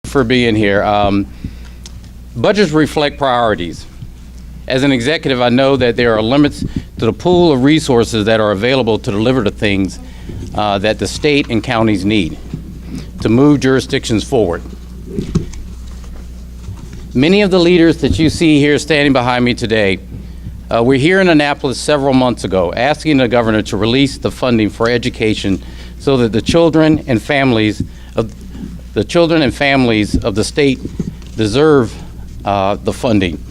for being here. Budgets reflect priorities. As an executive, I know that there are limits to the pool of resources that are available to deliver the things that the state and counties need to move jurisdictions forward. Many of the leaders that you see here standing behind me today were here in Annapolis several months ago asking the governor to release the funding for education so that the children and families of the state deserve the funding.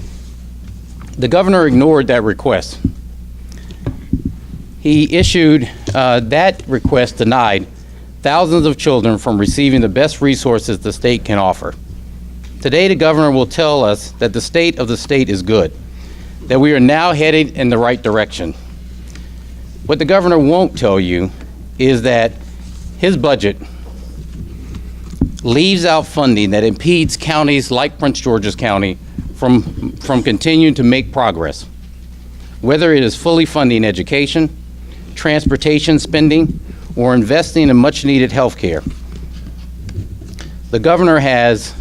The governor ignored that request. He issued that request denied thousands of children from receiving the best resources the state can offer. Today, the governor will tell us that the state of the state is good, that we are now headed in the right direction. What the governor won't tell you is that his budget leaves out funding that impedes counties like Prince George's County from continuing to make progress, whether it is fully funding education, transportation spending, or investing in much needed health care. The governor has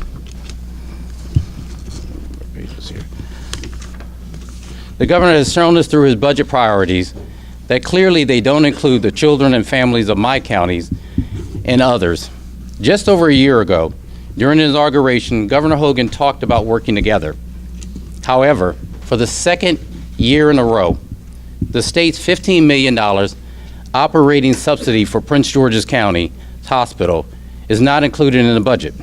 shown us through his budget priorities that clearly they don't include the children and families of my counties and others. Just over a year ago, during his inauguration, Governor Hogan talked about working together. However, for the second year in a row, the state's $15 million operating subsidy for Prince George's County Hospital is not included in the budget.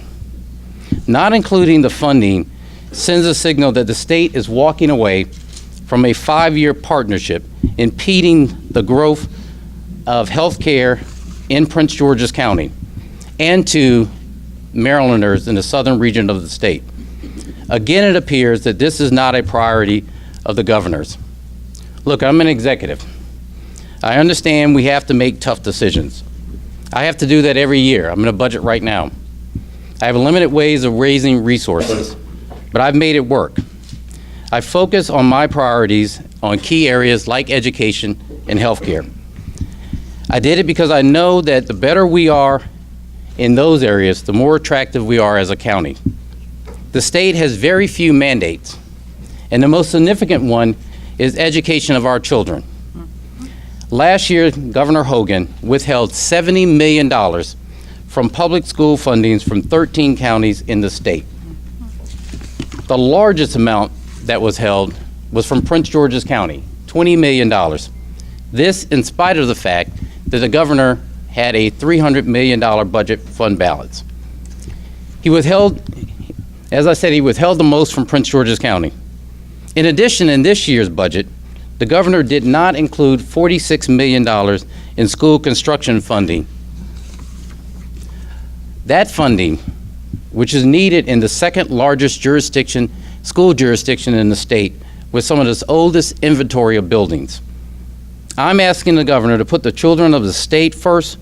Not including the funding sends a signal that the state is walking away from a 5-year partnership impeding the growth of health care in Prince George's County and to Marylanders in the southern region of the state. Again, it appears that this is not a priority of the governor's. Look, I'm an executive. I understand we have to make tough decisions. I have to do that every year. I'm in a budget right now. I have limited ways of raising resources, but I've made it work. I focus on my priorities on key areas like education and healthcare. I did it because I know that the better we are in those areas, the more attractive we are as a county. The state has very few mandates, and the most significant one is education of our children. Last year, Governor Hogan withheld $70 million from public school fundings from 13 counties in the state. The largest amount that was held was from Prince George's County, $20 million. This in spite of the fact that the governor had a $300 million budget fund balance. He withheld, as I said, he withheld the most from Prince George's County. In addition, in this year's budget, the governor did not include $46 million in school construction funding. That funding, which is needed in the second largest school jurisdiction in the state, with some of its oldest inventory of buildings. I'm asking the governor to put the children of the state first,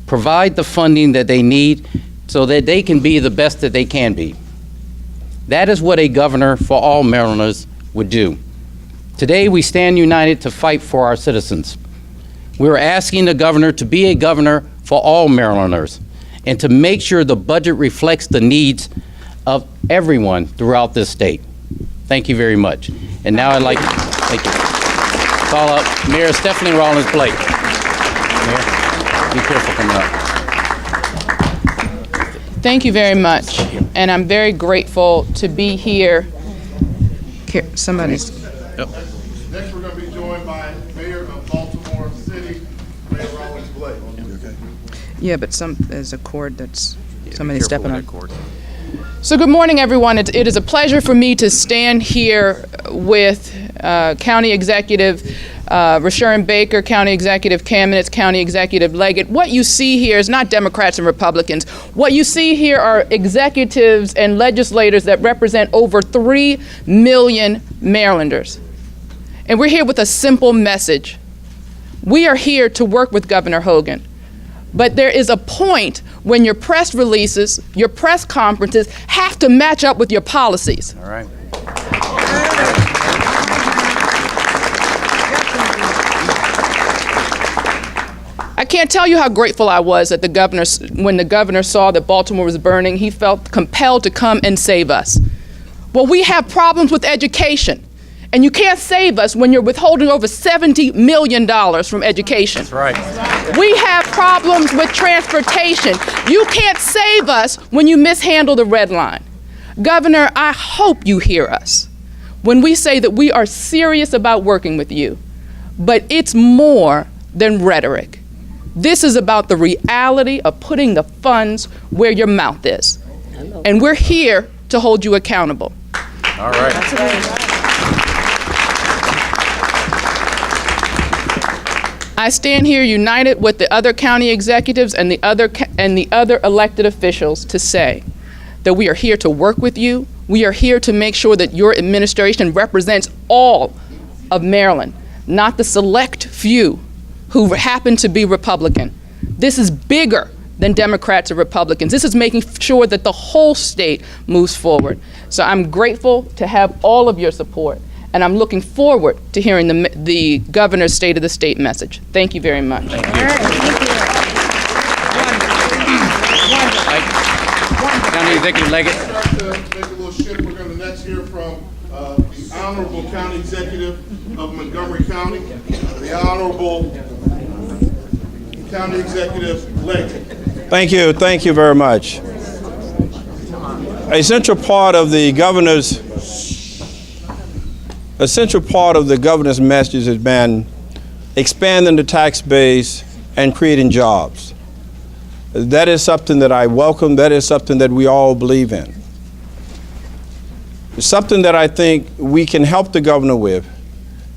provide the funding that they need so that they can be the best that they can be. That is what a governor for all Marylanders would do. Today, we stand united to fight for our citizens. We're asking the governor to be a governor for all Marylanders and to make sure the budget reflects the needs of everyone throughout this state. Thank you very much. And now I'd like to thank you. Call up Mayor Stephanie Rawlins Blake. Mayor, be careful coming up. Thank you very much. And I'm very grateful to be here. Somebody's. Yep. Next, we're going to be joined by Mayor of Baltimore City, Mayor Rawlins Blake. Okay. Yeah, but there's a cord that's somebody's Careful stepping with on. that cord. So good morning, everyone. It is a pleasure for me to stand here with County Executive Rashawn Baker, County Executive Kamenetz, County Executive Leggett. What you see here is not Democrats and Republicans. What you see here are executives and legislators that represent over 3 million Marylanders. And we're here with a simple message. We are here to work with Governor Hogan. But there is a point when your press releases, your press conferences have to match up with your policies. All right. I can't tell you how grateful I was that when the governor saw that Baltimore was burning, he felt compelled to come and save us. Well, we have problems with education, and you can't save us when you're withholding over $70 million from education. That's right. We have problems with transportation. You can't save us when you mishandle the red line. Governor, I hope you hear us when we say that we are serious about working with you, but it's more than rhetoric. This is about the reality of putting the funds where your mouth is. And we're here to hold you accountable. All right. I stand here united with the other county executives and the other elected officials to say that we are here to work with you. We are here to make sure that your administration represents all of Maryland, not the select few who happen to be Republican. This is bigger than Democrats or Republicans. This is making sure that the whole state moves forward. So I'm grateful to have all of your support, and I'm looking forward to hearing the governor's State of the State message. Thank you very much. Thank you. County Executive Leggett. Start to make a little shift. We're going to next hear from the Honorable County Executive of Montgomery County, the Honorable County Executive Leggett. Thank you very much. A central part of the governor's message has been expanding the tax base and creating jobs. That is something that I welcome. That is something that we all believe in. It's something that I think we can help the governor with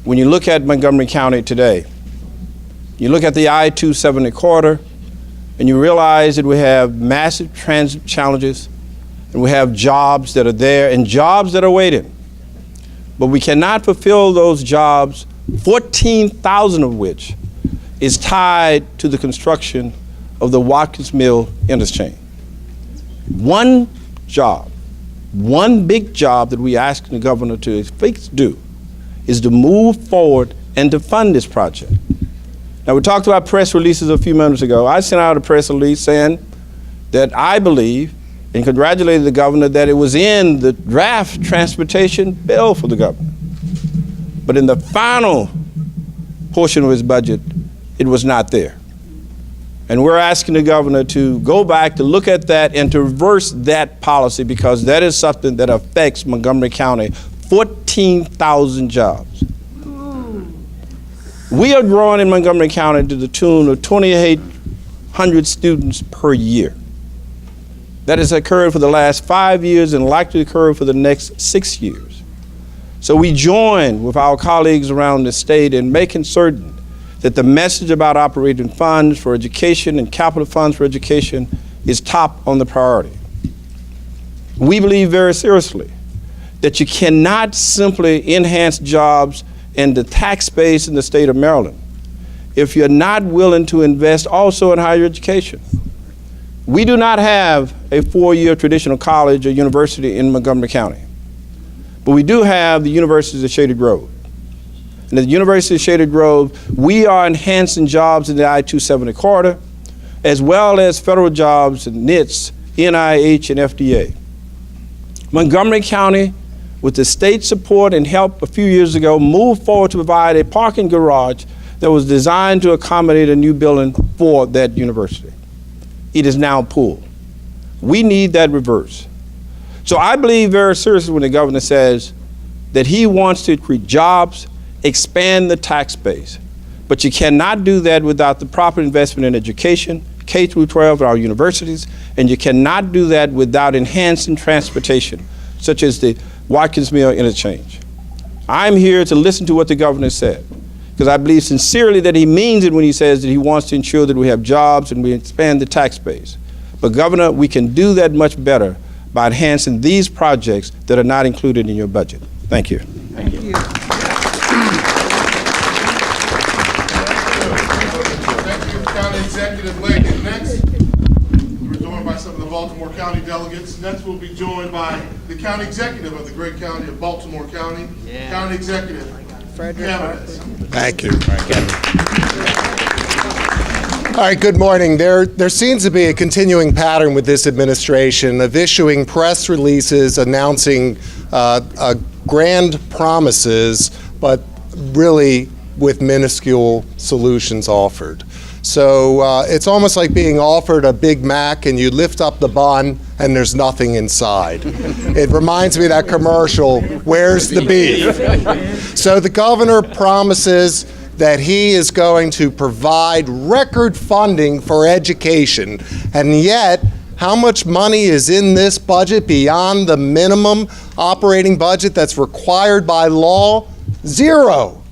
when you look at Montgomery County today. You look at the I-270 corridor, and you realize that we have massive transit challenges, and we have jobs that are there and jobs that are waiting. But we cannot fulfill those jobs, 14,000 of which is tied to the construction of the Watkins Mill interchange. One job, one big job that we ask the governor to do is to move forward and to fund this project. Now, we talked about press releases a few minutes ago. I sent out a press release saying that I believe and congratulated the governor that it was in the draft transportation bill for the governor. But in the final portion of his budget, it was not there. And we're asking the governor to go back to look at that and to reverse that policy, because that is something that affects Montgomery County, 14,000 jobs. We are growing in Montgomery County to the tune of 2,800 students per year. That has occurred for the last 5 years and likely to occur for the next 6 years. So we join with our colleagues around the state in making certain that the message about operating funds for education and capital funds for education is top on the priority. We believe very seriously that you cannot simply enhance jobs and the tax base in the state of Maryland if you're not willing to invest also in higher education. We do not have a 4-year traditional college or university in Montgomery County, but we do have the University of Shady Grove. And at the University of Shady Grove, we are enhancing jobs in the I-270 corridor, as well as federal jobs in NITS, NIH, and FDA. Montgomery County, with the state support and help a few years ago, moved forward to provide a parking garage that was designed to accommodate a new building for that university. It is now full. We need that reverse. So I believe very seriously when the governor says that he wants to create jobs, expand the tax base, but you cannot do that without the proper investment in education, K through 12 at our universities, and you cannot do that without enhancing transportation, such as the Watkins Mill interchange. I'm here to listen to what the governor said, because I believe sincerely that he means it when he says that he wants to ensure that we have jobs and we expand the tax base. But Governor, we can do that much better by enhancing these projects that are not included in your budget. Thank you. Thank you. Thank you, County Executive Leggett. Next, we're joined by some of the Baltimore County delegates. Next, we'll be joined by the County Executive of the great county of Baltimore County, County Executive Kamenetz. Thank you. All right, good morning. There seems to be a continuing pattern with this administration of issuing press releases announcing grand promises, but really with minuscule solutions offered. So it's almost like being offered a Big Mac and you lift up the bun and there's nothing inside. It reminds me of that commercial, "Where's the beef?" So the governor promises that he is going to provide record funding for education, and yet how much money is in this budget beyond the minimum operating budget that's required by law? Zero.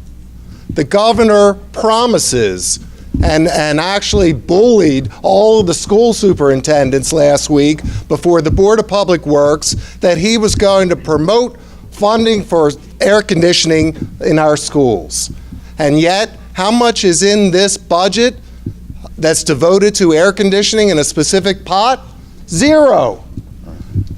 The governor promises and actually bullied all of the school superintendents last week before the Board of Public Works that he was going to promote funding for air conditioning in our schools. And yet, how much is in this budget that's devoted to air conditioning in a specific pot? Zero.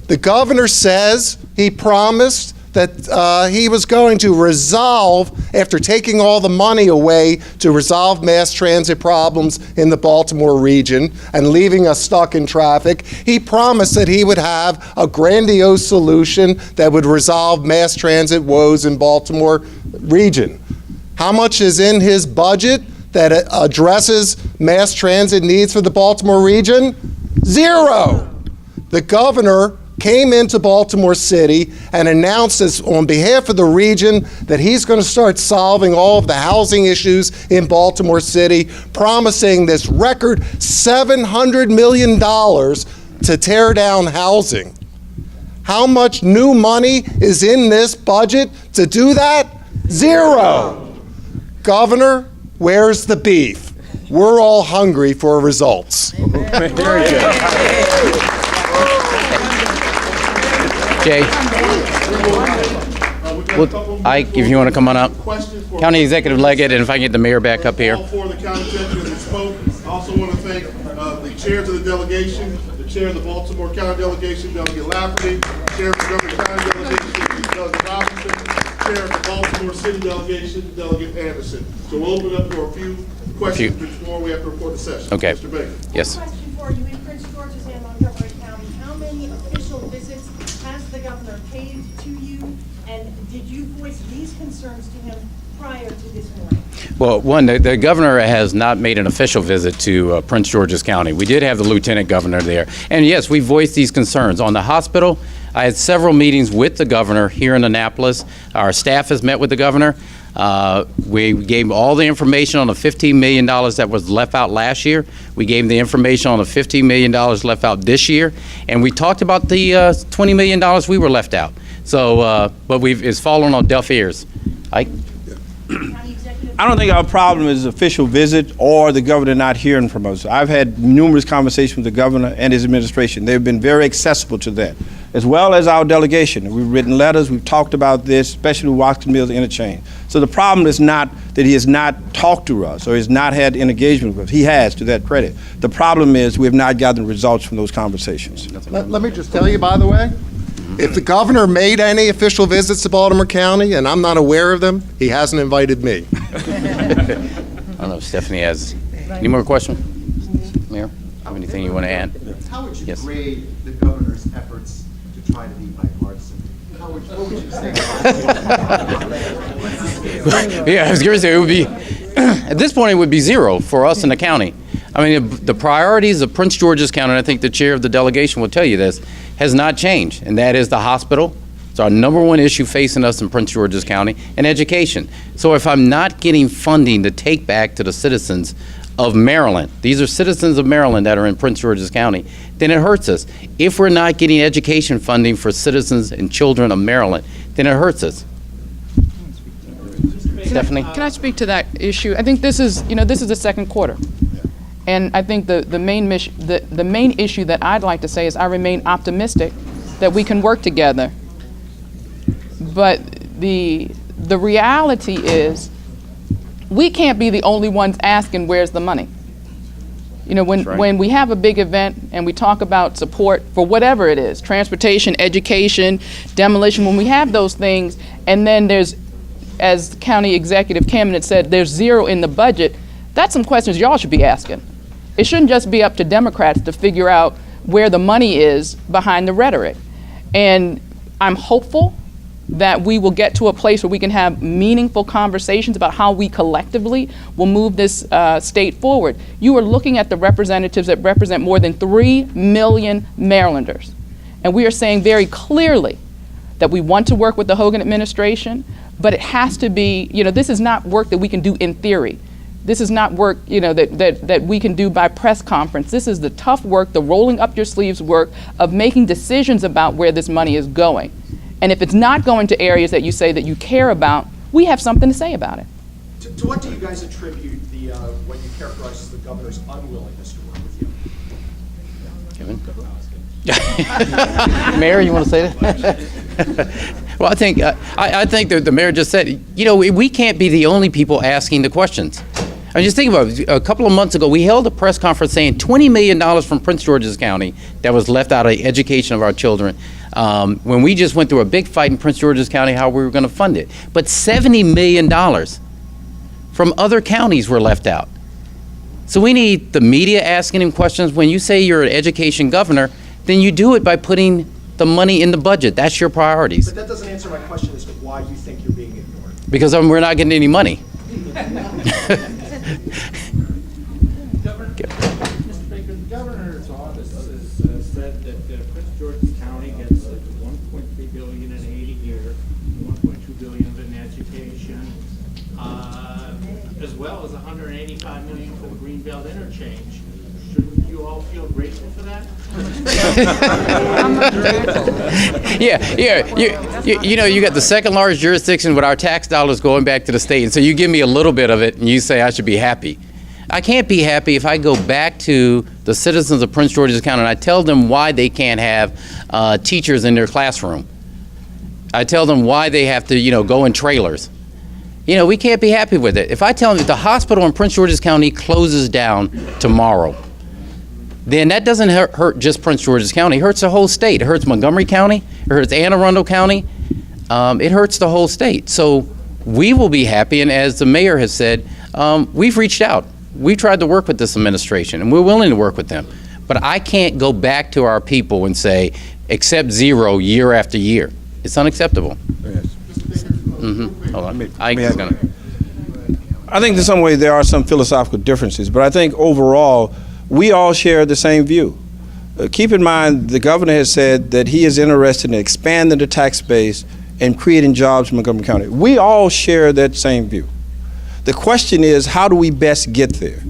The governor says he promised that he was going to resolve, after taking all the money away to resolve mass transit problems in the Baltimore region and leaving us stuck in traffic, he promised that he would have a grandiose solution that would resolve mass transit woes in Baltimore region. How much is in his budget that addresses mass transit needs for the Baltimore region? Zero. The governor came into Baltimore City and announced this on behalf of the region that he's going to start solving all of the housing issues in Baltimore City, promising this record $700 million to tear down housing. How much new money is in this budget to do that? Zero. Governor, where's the beef? We're all hungry for results. Very good. Jay, Ike, if you want to come on up. County Executive Leggett, and if I can get the mayor back up here. All four of the county executives that spoke. I also want to thank the chairs of the delegation, the chair of the Baltimore County Delegation, Delegate Lafferty, chair of the Montgomery County Delegation, Delegate Robinson, chair of the Baltimore City Delegation, Delegate Anderson. So we'll open up for a few questions before we have to report the session. Okay. Mr. Baker. Yes. Question for you. In Prince George's and Montgomery County, how many official visits has the governor paid to you? And did you voice these concerns to him prior to this morning? Well, one, the governor has not made an official visit to Prince George's County. We did have the lieutenant governor there. And yes, we voiced these concerns. On the hospital, I had several meetings with the governor here in Annapolis. Our staff has met with the governor. We gave all the information on the $15 million that was left out last year. We gave the information on the $15 million left out this year. And we talked about the $20 million we were left out. So, but it's fallen on deaf ears. Ike? I don't think our problem is official visit or the governor not hearing from us. I've had numerous conversations with the governor and his administration. They've been very accessible to that, as well as our delegation. We've written letters, we've talked about this, especially with Washington Mills Interchange. So the problem is not that he has not talked to us or has not had an engagement with us. He has, to that credit. The problem is we have not gotten results from those conversations. Let me just tell you, by the way, if the governor made any official visits to Baltimore County and I'm not aware of them, he hasn't invited me. I don't know if Stephanie has any more questions? Mayor, have anything you want to add? How would you Yes. grade the governor's efforts to try to be bipartisan? What would you say? Yeah, I was going to say it would be, at this point, it would be zero for us in the county. I mean, the priorities of Prince George's County, and I think the chair of the delegation will tell you this, has not changed, and that is the hospital. It's our number one issue facing us in Prince George's County, and education. So if I'm not getting funding to take back to the citizens of Maryland, these are citizens of Maryland that are in Prince George's County, then it hurts us. If we're not getting education funding for citizens and children of Maryland, then it hurts us. Stephanie? Can I speak to that issue? I think this is the second quarter. And I think the main issue that I'd like to say is I remain optimistic that we can work together. But the reality is we can't be the only ones asking where's the money. You know, when we have a big event and we talk about support for whatever it is, transportation, education, demolition, when we have those things and then there's, as County Executive Cabinet said, there's zero in the budget, that's some questions y'all should be asking. It shouldn't just be up to Democrats to figure out where the money is behind the rhetoric. And I'm hopeful that we will get to a place where we can have meaningful conversations about how we collectively will move this state forward. You are looking at the representatives that represent more than 3 million Marylanders. And we are saying very clearly that we want to work with the Hogan administration, but it has to be, this is not work that we can do in theory. This is not work, that we can do by press conference. This is the tough work, the rolling up your sleeves work of making decisions about where this money is going. And if it's not going to areas that you say that you care about, we have something to say about it. To what do you guys attribute the what you characterize as the governor's unwillingness to work with you? Kevin? Mayor, you want to say that? Well, I think that the mayor just said, we can't be the only people asking the questions. I mean, just think about it. A couple of months ago, we held a press conference saying $20 million from Prince George's County that was left out of the education of our children. When we just went through a big fight in Prince George's County how we were going to fund it. But $70 million from other counties were left out. So we need the media asking him questions. When you say you're an education governor, then you do it by putting the money in the budget. That's your priorities. But that doesn't answer my question as to why you think you're being ignored. Because we're not getting any money. Mr. Baker, the governor's office has said that Prince George's County gets $1.3 billion in aid a year, $1.2 billion in education, as well as $185 million for the Greenbelt interchange. Shouldn't you all feel grateful for that? You got the second largest jurisdiction with our tax dollars going back to the state, and so you give me a little bit of it and you say I should be happy. I can't be happy if I go back to the citizens of Prince George's County and I tell them why they can't have teachers in their classroom. I tell them why they have to, go in trailers. We can't be happy with it. If I tell them that the hospital in Prince George's County closes down tomorrow, then that doesn't hurt just Prince George's County. It hurts the whole state. It hurts Montgomery County. It hurts Anne Arundel County. It hurts the whole state. So we will be happy, and as the mayor has said, we've reached out. We've tried to work with this administration, and we're willing to work with them. But I can't go back to our people and say, accept zero year after year. It's unacceptable. Hold on. Ike is gonna. I think in some ways there are some philosophical differences, but I think overall we all share the same view. Keep in mind, the governor has said that he is interested in expanding the tax base and creating jobs in Montgomery County. We all share that same view. The question is, how do we best get there?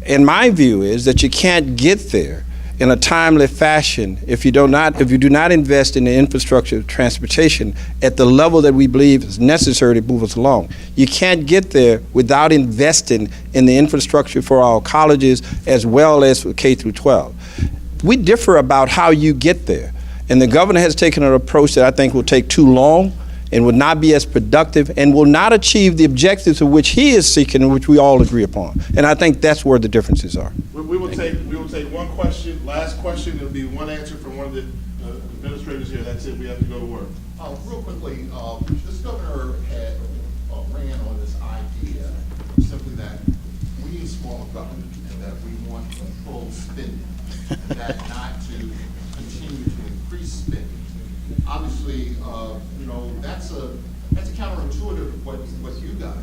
And my view is that you can't get there in a timely fashion if you do not invest in the infrastructure of transportation at the level that we believe is necessary to move us along. You can't get there without investing in the infrastructure for our colleges as well as for K through 12. We differ about how you get there, and the governor has taken an approach that I think will take too long and would not be as productive and will not achieve the objectives of which he is seeking and which we all agree upon. And I think that's where the differences are. We will take one question, last question. It'll be one answer from one of the administrators here. That's it. We have to go to work. Real quickly, this governor had ran on this idea simply that we need smaller government and that we want controlled spending, that not to continue to increase spending. Obviously, that's counterintuitive to what you guys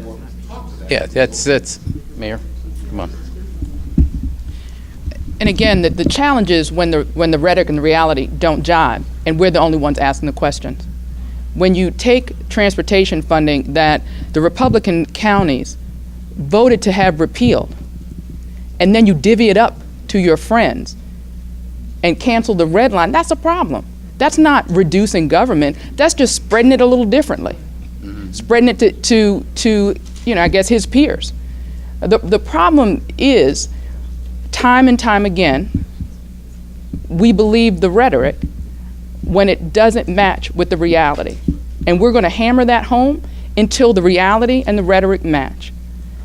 or talk to that. Yeah, that's Mayor. Come on. And again, the challenge is when the rhetoric and the reality don't jibe, and we're the only ones asking the questions. When you take transportation funding that the Republican counties voted to have repealed, and then you divvy it up to your friends and cancel the red line, that's a problem. That's not reducing government. That's just spreading it a little differently, spreading it to I guess his peers. The problem is, time and time again, we believe the rhetoric when it doesn't match with the reality, and we're going to hammer that home until the reality and the rhetoric match.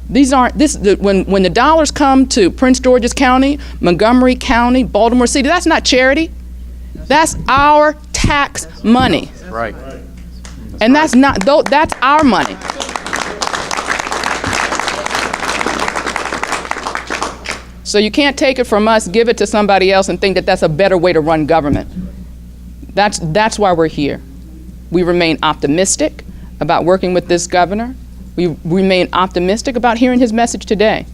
When the dollars come to Prince George's County, Montgomery County, Baltimore City, that's not charity. That's our tax money. Right. And that's our money. So you can't take it from us, give it to somebody else, and think that that's a better way to run government. That's why we're here. We remain optimistic about working with this governor. We remain optimistic about hearing his message today.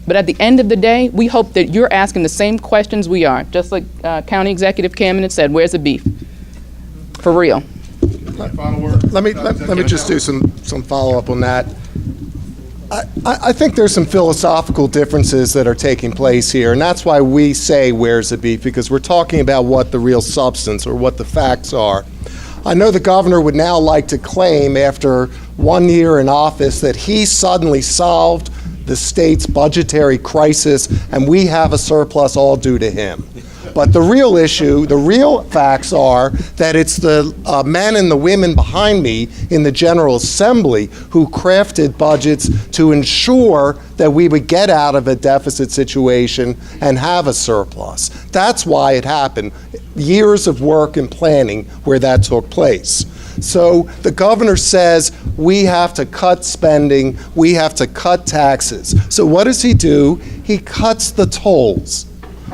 But at the end of the day, we hope that you're asking the same questions we are. Just like County Executive Kamenetz said, where's the beef? For real. Final word. Let me just do some follow-up on that. I think there's some philosophical differences that are taking place here, and that's why we say where's the beef, because we're talking about what the real substance or what the facts are. I know the governor would now like to claim after 1 year in office that he suddenly solved the state's budgetary crisis and we have a surplus all due to him. But the real issue, the real facts are that it's the men and the women behind me in the General Assembly who crafted budgets to ensure that we would get out of a deficit situation and have a surplus. That's why it happened. Years of work and planning where that took place. So the governor says we have to cut spending, we have to cut taxes. So what does he do? He cuts the tolls.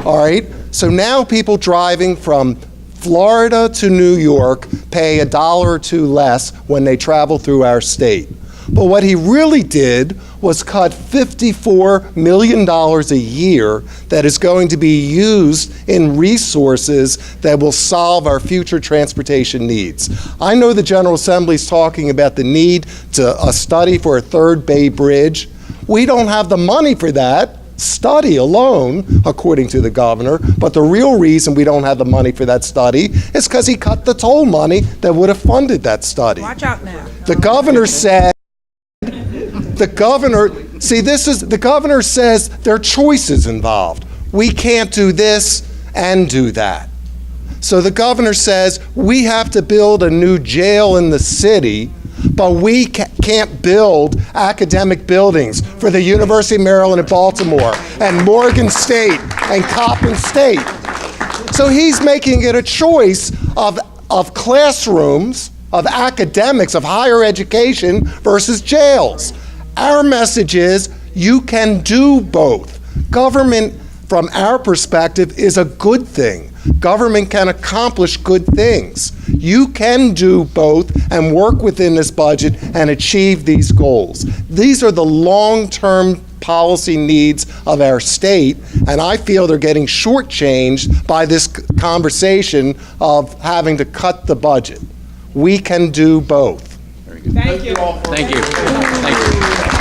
All right? So now people driving from Florida to New York pay $1 or $2 less when they travel through our state. But what he really did was cut $54 million a year that is going to be used in resources that will solve our future transportation needs. I know the General Assembly is talking about the need to a study for a third Bay Bridge. We don't have the money for that study alone, according to the governor, but the real reason we don't have the money for that study is because he cut the toll money that would have funded that study. Watch out now. The governor said, the governor says there are choices involved. We can't do this and do that. So the governor says we have to build a new jail in the city, but we can't build academic buildings for the University of Maryland at Baltimore and Morgan State and Coppin State. So he's making it a choice of classrooms, of academics, of higher education versus jails. Our message is you can do both. Government, from our perspective, is a good thing. Government can accomplish good things. You can do both and work within this budget and achieve these goals. These are the long-term policy needs of our state, and I feel they're getting shortchanged by this conversation of having to cut the budget. We can do both. Thank you. Thank you. Thank you.